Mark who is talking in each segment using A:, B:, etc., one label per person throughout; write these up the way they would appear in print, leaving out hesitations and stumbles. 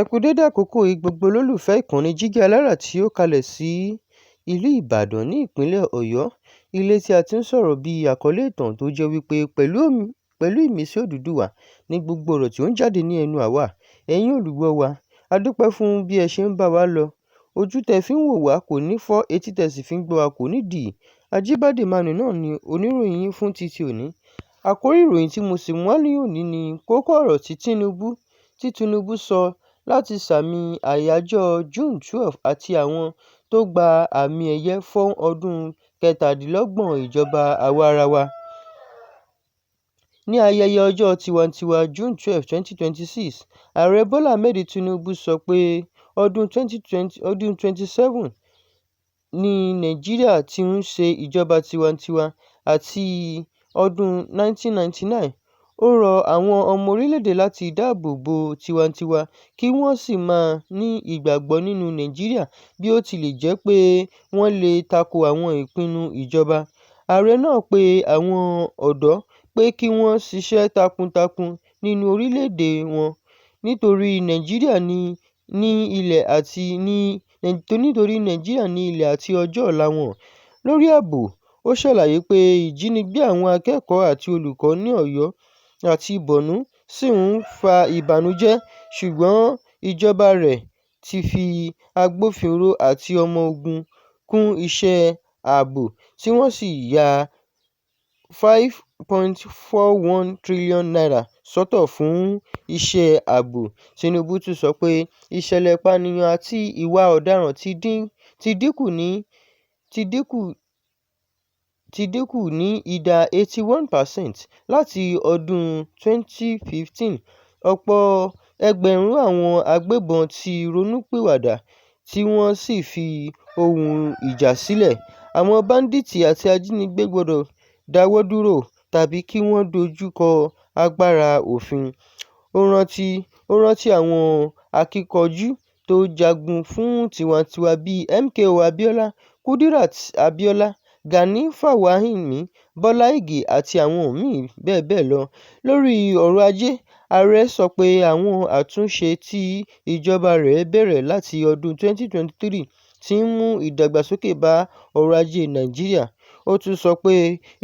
A: Ẹ kú dédé àkókò yìí gbogbo olólùfẹ́ ìkànnì Jígí Alára tí ó kalẹ̀ sí ìlú Ìbàdàn ní ìpínlẹ̀ Ọ̀yọ́. Ilé tí a ti ń sọ̀rọ̀ bí àkọlé ìtàn tó jẹ́ wípé pẹ̀lú ìmísí Odùduwà ní gbogbo ọ̀rọ̀ tí ó ń jáde ní ẹnu àwa. Ẹ̀yin olùgbọ́ wa, a dúpẹ́ fún bí ẹ ṣe ń bá wa lọ. Ojú tẹ fi ń wò wá kò ní fọ́, etí tẹ sì fi ń gbọ́ wa kò ní dì. Ajíbádé Manu náà ni oníròyìn yín fún títí òní. Àkórí ìròyìn tí mo sì mú wá ní òní ni kókó ọ̀rọ̀ tí Tinubu sọ láti sàmì àyájọ́ June 12 àti àwọn tó gba àmì ẹ̀yẹ fún ọdún kẹtàdínlọ́gbọ̀n ìjọba àwaarawa. Ní ayẹyẹ ọjọ́ tiwantiwa June 12, 2026, Ààrẹ Bọ́lá Ahmed Tinubu sọ pé ọdún 27 ní Nàìjíríà ti ń ṣe ìjọba tiwantiwa àti ọdún 1999. Ó rọ àwọn ọmọ orílẹ̀-èdè láti dáàbò bo tiwantiwa kí wọ́n sì máa ní ìgbàgbọ́ nínú Nàìjíríà bí ó tilẹ̀ jẹ́ pé wọ́n lè tako àwọn ìpinnu ìjọba. Ààrẹ náà pe àwọn ọ̀dọ́ pé kí wọ́n ṣiṣẹ́ takuntakun nínú orílẹ̀-èdè wọn nítorí Nàìjíríà ní ilẹ̀ àti ọjọ́ ọ̀la wọn. Lórí ààbò, ó ṣàlàyé pé ìjínigbé àwọn akẹ́kọ̀ọ́ àti olùkọ́ ní Ọ̀yọ́ àti Borno sì ń fa ìbànújẹ́, ṣùgbọ́n ìjọba rẹ̀ ti fi agbófinró àti ọmọ ogun kún iṣẹ́ ààbò tí wọ́n sì ya N5.41 trillion sọ́tọ̀ fún iṣẹ́ ààbò. Tinubu tún sọ pé ìṣẹ̀lẹ̀ ìpànìyàn àti ìwà ọ̀daràn ti dínkù ní ìdá 81% láti ọdún 2015. Ọ̀pọ̀ ẹgbẹ̀rún àwọn agbébọn ti ronúpìwàdà tí wọ́n sì fi ohun ìjà sílẹ̀. Àwọn báńdíìtì àti ajínigbé gbọdọ̀ dáwọ́ dúró tàbí kí wọ́n dojú kọ agbára òfin. Ó rántí àwọn akíkanjú tó jagun fún tiwantiwa bíi MKO Abiola, Kudirat Abiola, Gani Fáwẹ́hìnmí, Bọ́lá Ìgè àti àwọn míì bẹ́ẹ̀ lọ. Lórí ọrọ̀ ajé, ààrẹ sọ pé àwọn àtúnṣe tí ìjọba rẹ̀ bẹ̀rẹ̀ láti ọdún 2023 ti ń mú ìdàgbàsókè bá ọrọ̀ ajé Nàìjíríà. Ó tún sọ pé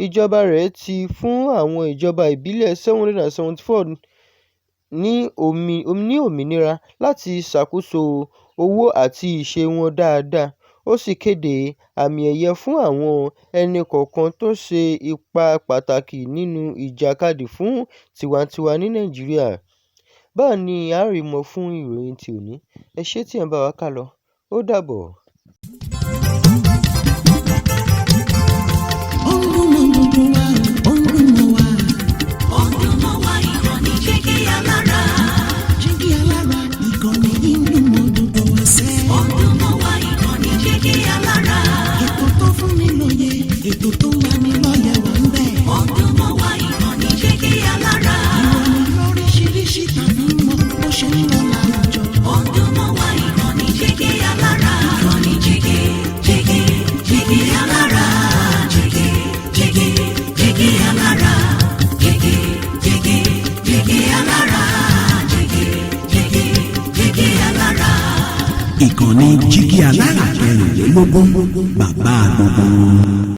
A: ìjọba rẹ̀ ti fún àwọn ìjọba ìbílẹ̀ 774 ní òmìnira láti ṣàkóso owó àti ìṣe wọn dáadáa. Ó sì kéde àmì ẹ̀yẹ fún àwọn ẹnì kọ̀ọ̀kan tó ṣe ipa pàtàkì nínú ìjàkadì fún tiwantiwa ní Nàìjíríà. Báwo ni a rí mọ́ fún ìròyìn ti òní? Ẹ ṣé tí ẹ̀ ń bá wa kálọ. Ó dàbọ̀.
B: Ìkànnì Jígí Alára 24, bàbá gbogbo.